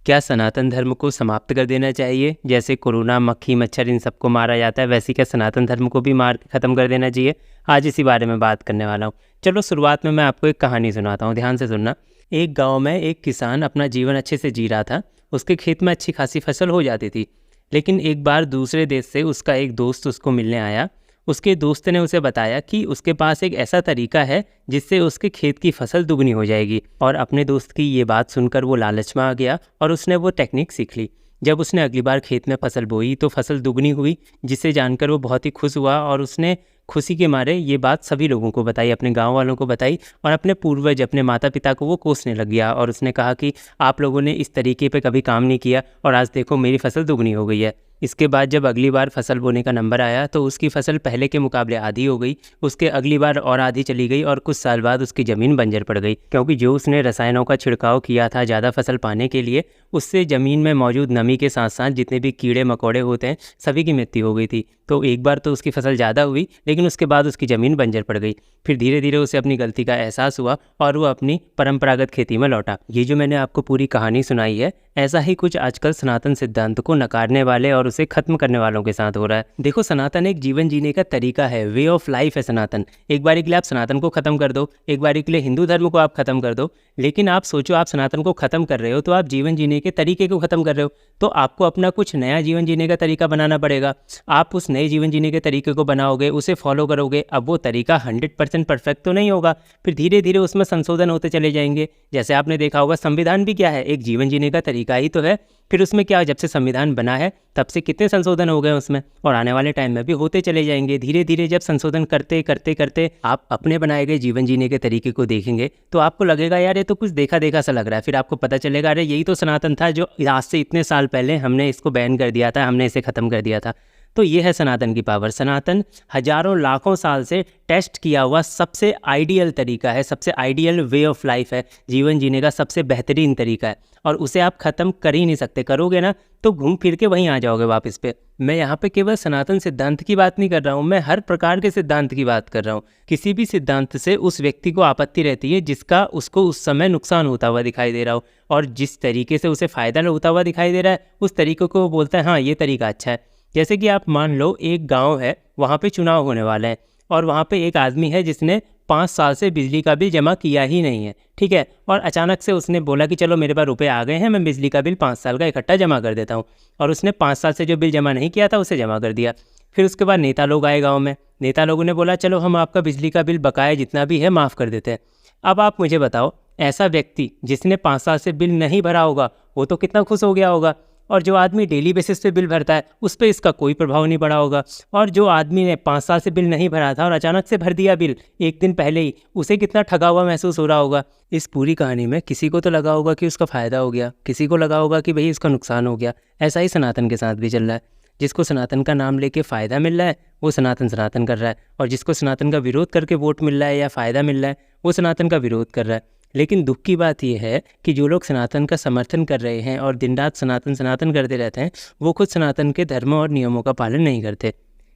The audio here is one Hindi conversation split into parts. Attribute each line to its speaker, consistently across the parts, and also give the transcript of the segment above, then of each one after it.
Speaker 1: क्या सनातन धर्म को समाप्त कर देना चाहिए? जैसे कोरोना, मक्खी, मच्छर इन सबको मारा जाता है, वैसे क्या सनातन धर्म को भी मार के ख़त्म कर देना चाहिए? आज इसी बारे में बात करने वाला हूँ। चलो शुरुआत में मैं आपको एक कहानी सुनाता हूँ, ध्यान से सुनना। एक गाँव में एक किसान अपना जीवन अच्छे से जी रहा था। उसके खेत में अच्छी खासी फसल हो जाती थी। लेकिन एक बार दूसरे देश से उसका एक दोस्त उसको मिलने आया। उसके दोस्त ने उसे बताया कि उसके पास एक ऐसा तरीका है जिससे उसके खेत की फसल दुगनी हो जाएगी। और अपने दोस्त की ये बात सुनकर वो लालच में आ गया और उसने वो टेक्निक सीख ली। जब उसने अगली बार खेत में फसल बोई तो फसल दुगनी हुई, जिसे जानकर वो बहुत ही खुश हुआ और उसने खुशी के मारे ये बात सभी लोगों को बताई, अपने गांव वालों को बताई और अपने पूर्वज, अपने माता पिता को वो कोसने लग गया। और उसने कहा कि आप लोगों ने इस तरीके पे कभी काम नहीं किया और आज देखो मेरी फसल दुगनी हो गई है। इसके बाद जब अगली बार फसल बोने का नंबर आया तो उसकी फसल पहले के मुकाबले आधी हो गई, उसके अगली बार और आधी चली गई और कुछ साल बाद उसकी ज़मीन बंजर पड़ गई, क्योंकि जो उसने रसायनों का छिड़काव किया था ज़्यादा फसल पाने के लिए, उससे ज़मीन में मौजूद नमी के साथ साथ जितने भी कीड़े मकोड़े होते हैं सभी की मृत्यु हो गई थी। तो एक बार तो उसकी फसल ज़्यादा हुई, लेकिन उसके बाद उसकी ज़मीन बंजर पड़ गई। फिर धीरे धीरे उसे अपनी गलती का एहसास हुआ और वो अपनी परंपरागत खेती में लौटा। ये जो मैंने आपको पूरी कहानी सुनाई है, ऐसा ही कुछ आजकल सनातन सिद्धांत को नकारने वाले और उसे खत्म करने वालों के साथ हो रहा है। देखो, सनातन एक जीवन जीने का तरीका है, वे ऑफ लाइफ है सनातन। एक बारी के लिए आप सनातन को खत्म कर दो, एक बारी के लिए हिंदू धर्म को आप खत्म कर दो, लेकिन आप सोचो आप सनातन को खत्म कर रहे हो तो आप जीवन जीने के तरीके को खत्म कर रहे हो। तो आपको अपना कुछ नया जीवन जीने का तरीका बनाना पड़ेगा। आप उस नए जीवन जीने के तरीके को बनाओगे, उसे फॉलो करोगे। अब वो तरीका 100% परफेक्ट तो नहीं होगा, फिर धीरे धीरे उसमें संशोधन होते चले जाएंगे। जैसे आपने देखा होगा, संविधान भी क्या है, एक जीवन जीने का तरीका ही तो है। फिर उसमें क्या, जब से संविधान बना है तब से कितने संशोधन हो गए उसमें, और आने वाले टाइम में भी होते चले जाएंगे। धीरे धीरे जब संशोधन करते करते करते आप अपने बनाए गए जीवन जीने के तरीके को देखेंगे तो आपको लगेगा यार ये तो कुछ देखा देखा सा लग रहा है। फिर आपको पता चलेगा अरे यही तो सनातन था जो आज से इतने साल पहले हमने इसको बैन कर दिया था, हमने इसे ख़त्म कर दिया था। तो ये है सनातन की पावर। सनातन हजारों लाखों साल से टेस्ट किया हुआ सबसे आइडियल तरीका है, सबसे आइडियल वे ऑफ लाइफ है, जीवन जीने का सबसे बेहतरीन तरीका है, और उसे आप ख़त्म कर ही नहीं सकते। करोगे ना तो घूम फिर के वहीं आ जाओगे वापस पे। मैं यहाँ पे केवल सनातन सिद्धांत की बात नहीं कर रहा हूँ, मैं हर प्रकार के सिद्धांत की बात कर रहा हूँ। किसी भी सिद्धांत से उस व्यक्ति को आपत्ति रहती है जिसका उसको उस समय नुकसान होता हुआ दिखाई दे रहा हो, और जिस तरीके से उसे फ़ायदा होता हुआ दिखाई दे रहा है उस तरीके को वो बोलता है हाँ ये तरीका अच्छा है। जैसे कि आप मान लो एक गांव है, वहाँ पे चुनाव होने वाले हैं और वहाँ पे एक आदमी है जिसने 5 साल से बिजली का बिल जमा किया ही नहीं है, ठीक है। और अचानक से उसने बोला कि चलो मेरे पास रुपए आ गए हैं, मैं बिजली का बिल 5 साल का इकट्ठा जमा कर देता हूँ। और उसने 5 साल से जो बिल जमा नहीं किया था उसे जमा कर दिया। फिर उसके बाद नेता लोग आए गाँव में, नेता लोगों ने बोला चलो हम आपका बिजली का बिल बकाया जितना भी है माफ़ कर देते हैं। अब आप मुझे बताओ, ऐसा व्यक्ति जिसने 5 साल से बिल नहीं भरा होगा वो तो कितना खुश हो गया होगा, और जो आदमी डेली बेसिस पे बिल भरता है उस पर इसका कोई प्रभाव नहीं पड़ा होगा। और जो आदमी ने 5 साल से बिल नहीं भरा था और अचानक से भर दिया बिल एक दिन पहले ही, उसे कितना ठगा हुआ महसूस हो रहा होगा। इस पूरी कहानी में किसी को तो लगा होगा कि उसका फ़ायदा हो गया, किसी को लगा होगा कि भाई इसका नुकसान हो गया। ऐसा ही सनातन के साथ भी चल रहा है। जिसको सनातन का नाम लेके फ़ायदा मिल रहा है वो सनातन सनातन कर रहा है, और जिसको सनातन का विरोध करके वोट मिल रहा है या फ़ायदा मिल रहा है वो सनातन का विरोध कर रहा है। लेकिन दुख की बात यह है कि जो लोग सनातन का समर्थन कर रहे हैं और दिन रात सनातन सनातन करते रहते हैं, वो खुद सनातन के धर्म और नियमों का पालन नहीं करते।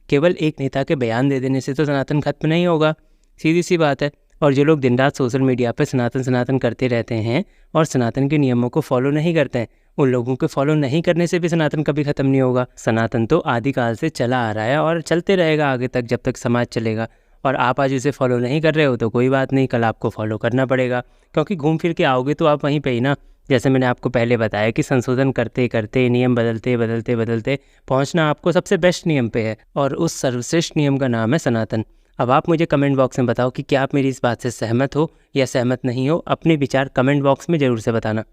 Speaker 1: केवल एक नेता के बयान दे देने से तो सनातन खत्म नहीं होगा, सीधी सी बात है। और जो लोग दिन रात सोशल मीडिया पर सनातन सनातन करते रहते हैं और सनातन के नियमों को फॉलो नहीं करते हैं, उन लोगों के फॉलो नहीं करने से भी सनातन कभी ख़त्म नहीं होगा। सनातन तो आदिकाल से चला आ रहा है और चलते रहेगा आगे तक, जब तक समाज चलेगा। और आप आज उसे फॉलो नहीं कर रहे हो तो कोई बात नहीं, कल आपको फॉलो करना पड़ेगा, क्योंकि घूम फिर के आओगे तो आप वहीं पे ही ना। जैसे मैंने आपको पहले बताया कि संशोधन करते करते, नियम बदलते बदलते बदलते पहुंचना आपको सबसे बेस्ट नियम पे है, और उस सर्वश्रेष्ठ नियम का नाम है सनातन। अब आप मुझे कमेंट बॉक्स में बताओ कि क्या आप मेरी इस बात से सहमत हो या सहमत नहीं हो। अपने विचार कमेंट बॉक्स में ज़रूर से बताना।